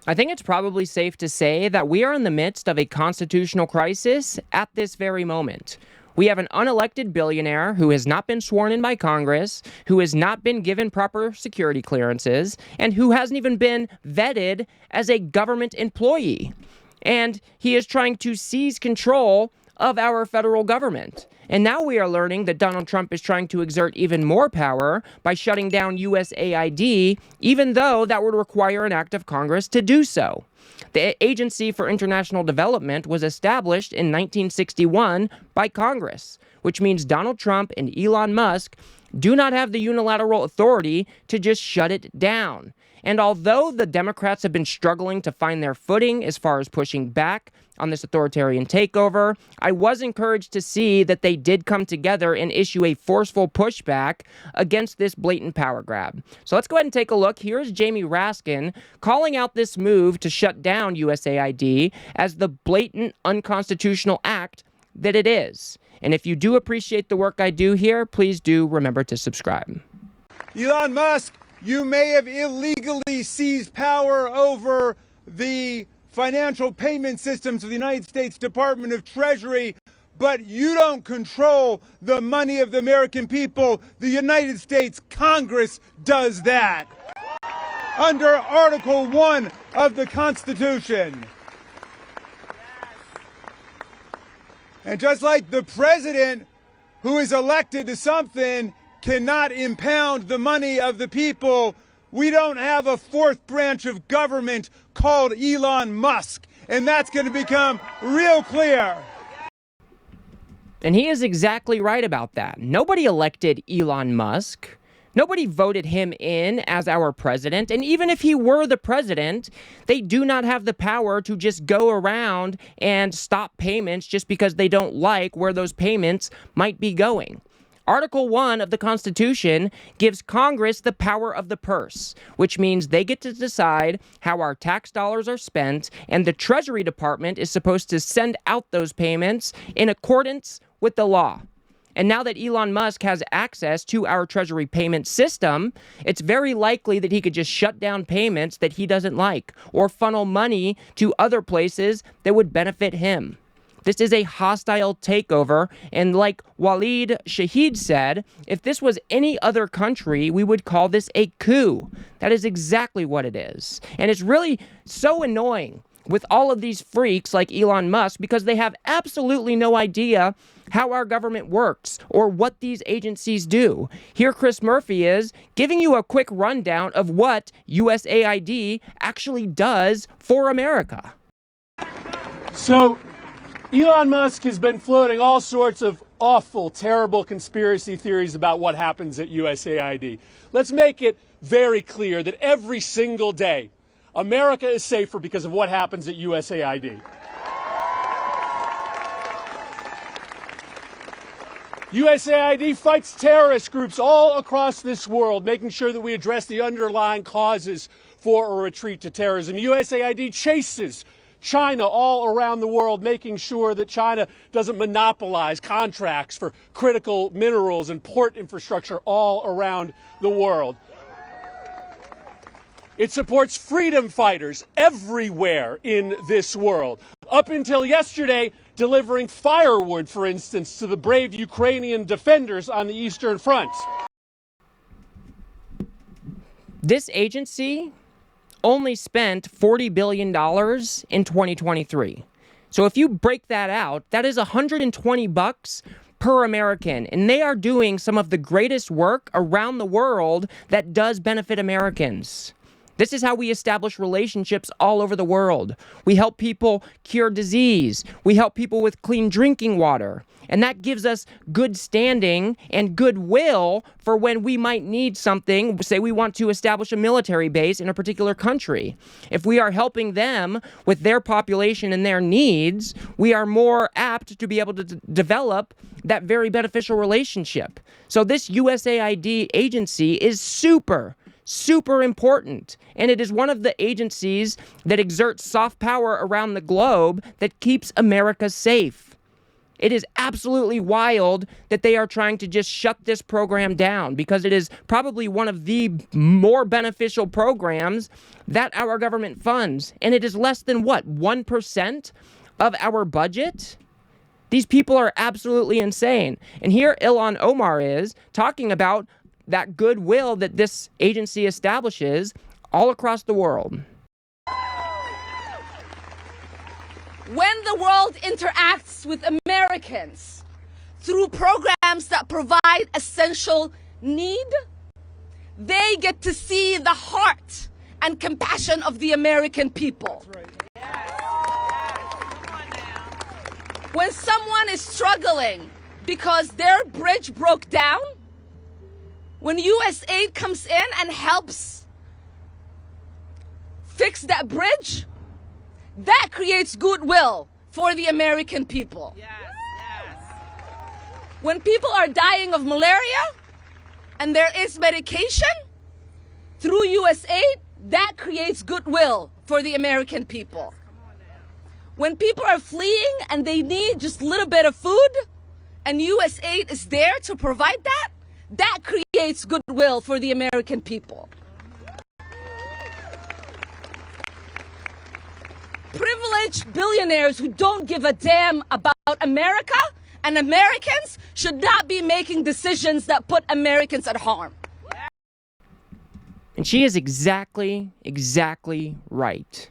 I think it's probably safe to say that we are in the midst of a constitutional crisis at this very moment. We have an unelected billionaire who has not been sworn in by Congress, who has not been given proper security clearances, and who hasn't even been vetted as a government employee. And he is trying to seize control of our federal government. And now we are learning that Donald Trump is trying to exert even more power by shutting down USAID, even though that would require an act of Congress to do so. The Agency for International Development was established in 1961 by Congress, which means Donald Trump and Elon Musk do not have the unilateral authority to just shut it down. And although the Democrats have been struggling to find their footing as far as pushing back on this authoritarian takeover, I was encouraged to see that they did come together and issue a forceful pushback against this blatant power grab. So let's go ahead and take a look. Here's Jamie Raskin calling out this move to shut down USAID as the blatant unconstitutional act that it is. And if you do appreciate the work I do here, please do remember to subscribe. Elon Musk, you may have illegally seized power over the financial payment systems of the United States Department of Treasury, but you don't control the money of the American people. The United States Congress does that under Article 1 of the Constitution. And just like the president who is elected to something cannot impound the money of the people, we don't have a fourth branch of government called Elon Musk. And that's going to become real clear. And he is exactly right about that. Nobody elected Elon Musk. Nobody voted him in as our president. And even if he were the president, they do not have the power to just go around and stop payments just because they don't like where those payments might be going. Article 1 of the Constitution gives Congress the power of the purse, which means they get to decide how our tax dollars are spent, and the Treasury Department is supposed to send out those payments in accordance with the law. And now that Elon Musk has access to our Treasury payment system, it's very likely that he could just shut down payments that he doesn't like or funnel money to other places that would benefit him. This is a hostile takeover, and like Waleed Shahid said, if this was any other country, we would call this a coup. That is exactly what it is. And it's really so annoying with all of these freaks like Elon Musk because they have absolutely no idea how our government works or what these agencies do. Here Chris Murphy is giving you a quick rundown of what USAID actually does for America. So, Elon Musk has been floating all sorts of awful, terrible conspiracy theories about what happens at USAID. Let's make it very clear that every single day, America is safer because of what happens at USAID. USAID fights terrorist groups all across this world, making sure that we address the underlying causes for a retreat to terrorism. USAID chases China all around the world, making sure that China doesn't monopolize contracts for critical minerals and port infrastructure all around the world. It supports freedom fighters everywhere in this world. Up until yesterday, delivering firewood, for instance, to the brave Ukrainian defenders on the Eastern Front. This agency only spent $40 billion in 2023. So if you break that out, that is $120 per American. And they are doing some of the greatest work around the world that does benefit Americans. This is how we establish relationships all over the world. We help people cure disease. We help people with clean drinking water. And that gives us good standing and goodwill for when we might need something. Say we want to establish a military base in a particular country. If we are helping them with their population and their needs, we are more apt to be able to develop that very beneficial relationship. So this USAID agency is super important. And it is one of the agencies that exerts soft power around the globe that keeps America safe. It is absolutely wild that they are trying to just shut this program down because it is probably one of the more beneficial programs that our government funds. And it is less than what, 1% of our budget? These people are absolutely insane. And here Ilhan Omar is talking about that goodwill that this agency establishes all across the world. When the world interacts with Americans through programs that provide essential need, they get to see the heart and compassion of the American people. When someone is struggling because their bridge broke down, when USAID comes in and helps fix that bridge, that creates goodwill for the American people. Yes, yes. When people are dying of malaria and there is medication through USAID, that creates goodwill for the American people. When people are fleeing and they need just a little bit of food and USAID is there to provide that, that creates goodwill for the American people. Privileged billionaires who don't give a damn about America and Americans should not be making decisions that put Americans at harm. And she is exactly right.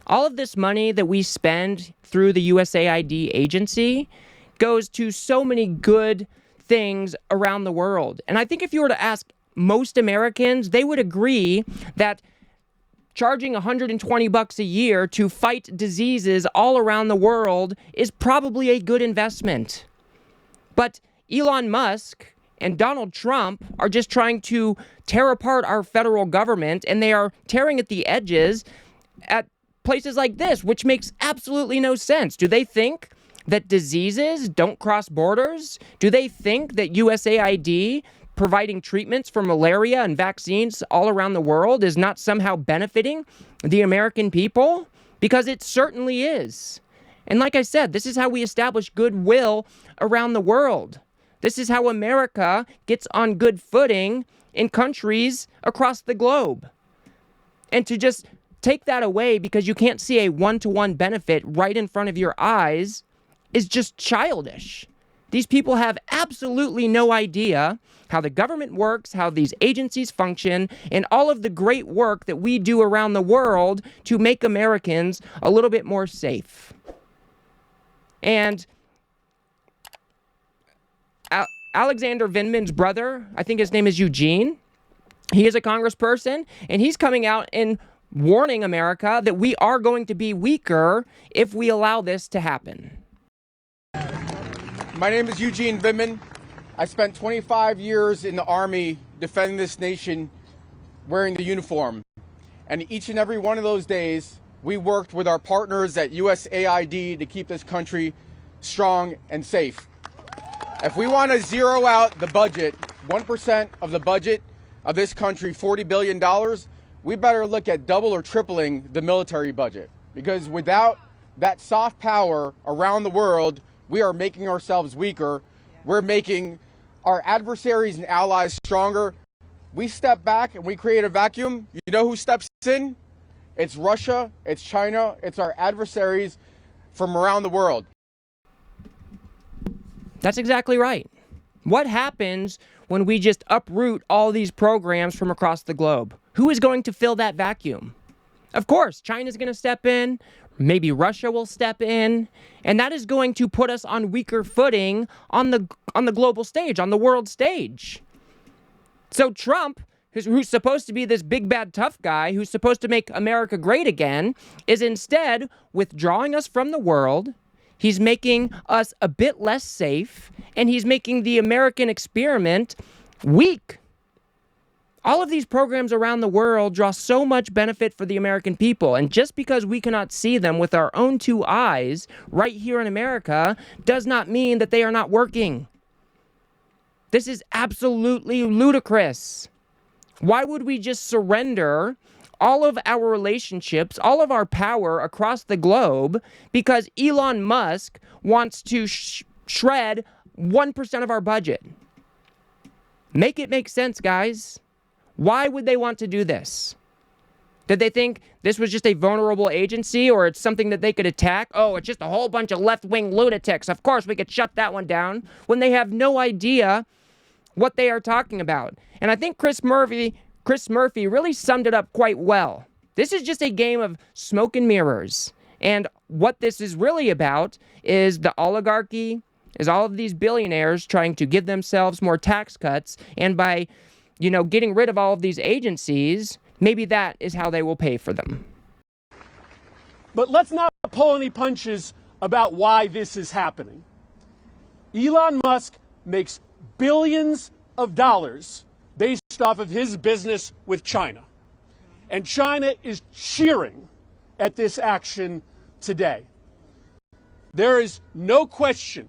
All of this money that we spend through the USAID agency goes to so many good things around the world. And I think if you were to ask most Americans, they would agree that charging $120 a year to fight diseases all around the world is probably a good investment. But Elon Musk and Donald Trump are just trying to tear apart our federal government, and they are tearing at the edges at places like this, which makes absolutely no sense. Do they think that diseases don't cross borders? Do they think that USAID providing treatments for malaria and vaccines all around the world is not somehow benefiting the American people? Because it certainly is. And like I said, this is how we establish goodwill around the world. This is how America gets on good footing in countries across the globe. And to just take that away because you can't see a one-to-one benefit right in front of your eyes is just childish. These people have absolutely no idea how the government works, how these agencies function, and all of the great work that we do around the world to make Americans a little bit more safe. And Alexander Vindman's brother, I think his name is Eugene, he is a congressperson, and he's coming out and warning America that we are going to be weaker if we allow this to happen. My name is Eugene Vindman. I spent 25 years in the Army defending this nation wearing the uniform. And each and every one of those days, we worked with our partners at USAID to keep this country strong and safe. If we want to zero out the budget, 1% of the budget of this country, $40 billion, we better look at double or tripling the military budget. Because without that soft power around the world, we are making ourselves weaker. We're making our adversaries and allies stronger. We step back and we create a vacuum. You know who steps in? It's Russia, it's China, it's our adversaries from around the world. That's exactly right. What happens when we just uproot all these programs from across the globe? Who is going to fill that vacuum? Of course, China's going to step in. Maybe Russia will step in, and that is going to put us on weaker footing on the global stage, on the world stage. So Trump, who's supposed to be this big, bad, tough guy, who's supposed to make America great again, is instead withdrawing us from the world. He's making us a bit less safe, and he's making the American experiment weak. All of these programs around the world draw so much benefit for the American people, and just because we cannot see them with our own two eyes right here in America does not mean that they are not working. This is absolutely ludicrous. Why would we just surrender all of our relationships, all of our power across the globe because Elon Musk wants to shred 1% of our budget. Make it make sense, guys. Why would they want to do this? Did they think this was just a vulnerable agency, or it's something that they could attack? Oh, it's just a whole bunch of left-wing lunatics. Of course, we could shut that one down, when they have no idea what they are talking about. And I think Chris Murphy really summed it up quite well. This is just a game of smoke and mirrors. And what this is really about is the oligarchy, is all of these billionaires trying to give themselves more tax cuts. And by, getting rid of all of these agencies, maybe that is how they will pay for them. But let's not pull any punches about why this is happening. Elon Musk makes billions of dollars based off of his business with China. And China is cheering at this action today. There is no question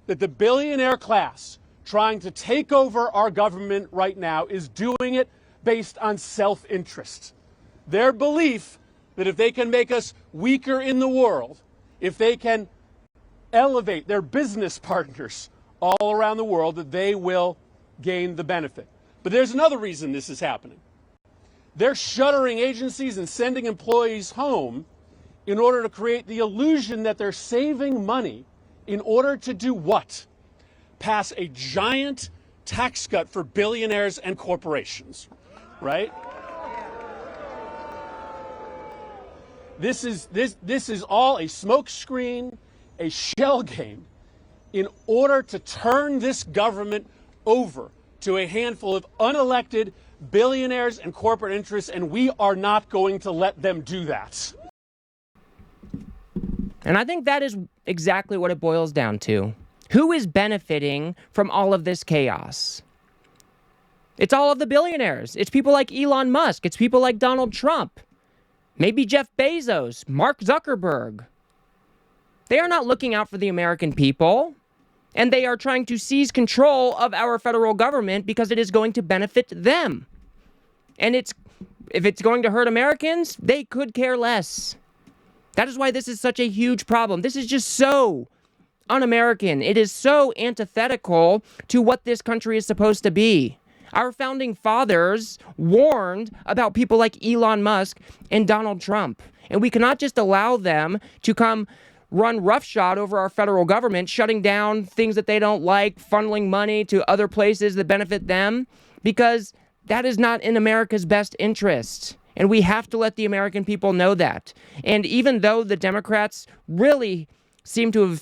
that the billionaire class trying to take over our government right now is doing it based on self-interest. Their belief that if they can make us weaker in the world, if they can elevate their business partners all around the world, that they will gain the benefit. But there's another reason this is happening. They're shuttering agencies and sending employees home in order to create the illusion that they're saving money in order to do what? Pass a giant tax cut for billionaires and corporations, right? This is all a smokescreen, a shell game, in order to turn this government over to a handful of unelected billionaires and corporate interests, and we are not going to let them do that. And I think that is exactly what it boils down to. Who is benefiting from all of this chaos? It's all of the billionaires. It's people like Elon Musk. It's people like Donald Trump. Maybe Jeff Bezos, Mark Zuckerberg. They are not looking out for the American people, and they are trying to seize control of our federal government because it is going to benefit them. And if it's going to hurt Americans, they could care less. That is why this is such a huge problem. This is just so un-American. It is so antithetical to what this country is supposed to be. Our founding fathers warned about people like Elon Musk and Donald Trump. And we cannot just allow them to come run roughshod over our federal government, shutting down things that they don't like, funneling money to other places that benefit them, because that is not in America's best interest. And we have to let the American people know that. And even though the Democrats really seem to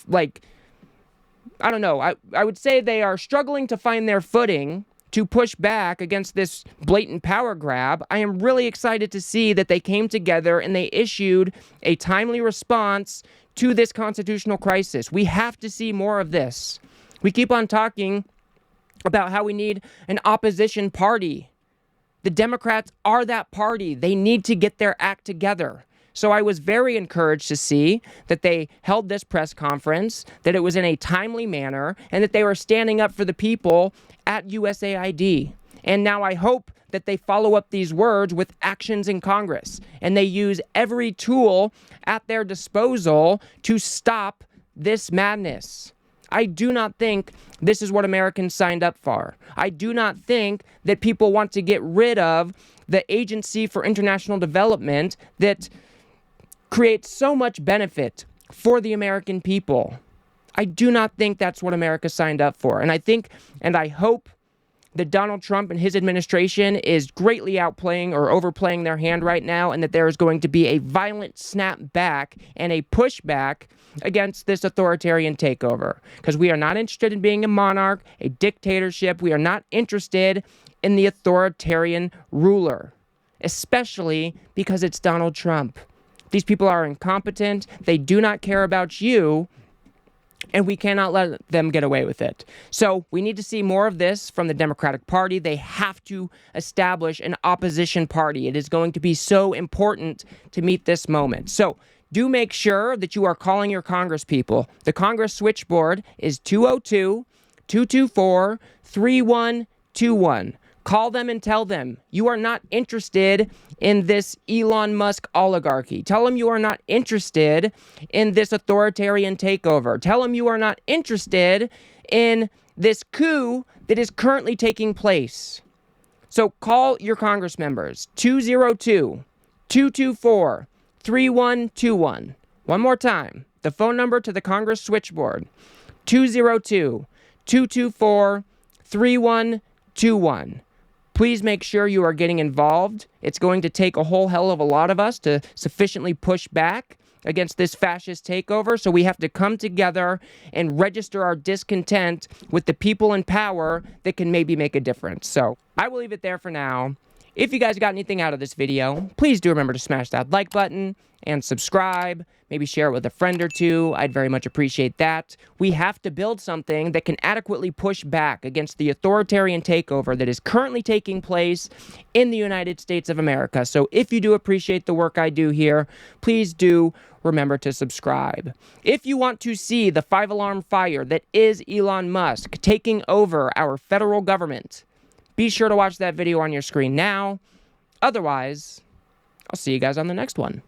have, I would say they are struggling to find their footing to push back against this blatant power grab, I am really excited to see that they came together and they issued a timely response to this constitutional crisis. We have to see more of this. We keep on talking about how we need an opposition party. The Democrats are that party. They need to get their act together. So I was very encouraged to see that they held this press conference, that it was in a timely manner, and that they were standing up for the people at USAID. And now I hope that they follow up these words with actions in Congress, and they use every tool at their disposal to stop this madness. I do not think this is what Americans signed up for. I do not think that people want to get rid of the Agency for International Development that creates so much benefit for the American people. I do not think that's what America signed up for. And I hope that Donald Trump and his administration is greatly outplaying or overplaying their hand right now, and that there is going to be a violent snap back and a pushback against this authoritarian takeover. Because we are not interested in being a monarch, a dictatorship. We are not interested in the authoritarian ruler, especially because it's Donald Trump. These people are incompetent. They do not care about you. And we cannot let them get away with it. So we need to see more of this from the Democratic Party. They have to establish an opposition party. It is going to be so important to meet this moment. So do make sure that you are calling your Congress people. The Congress switchboard is 202-224-3121. Call them and tell them you are not interested in this Elon Musk oligarchy. Tell them you are not interested in this authoritarian takeover. Tell them you are not interested in this coup that is currently taking place. So call your Congress members, 202-224-3121. One more time, the phone number to the Congress switchboard, 202-224-3121. Please make sure you are getting involved. It's going to take a whole hell of a lot of us to sufficiently push back against this fascist takeover, so we have to come together and register our discontent with the people in power that can maybe make a difference. So I will leave it there for now. If you guys got anything out of this video, please do remember to smash that like button and subscribe. Maybe share it with a friend or two. I'd very much appreciate that. We have to build something that can adequately push back against the authoritarian takeover that is currently taking place in the United States of America. So if you do appreciate the work I do here, please do remember to subscribe. If you want to see the five-alarm fire that is Elon Musk taking over our federal government, be sure to watch that video on your screen now. Otherwise, I'll see you guys on the next one.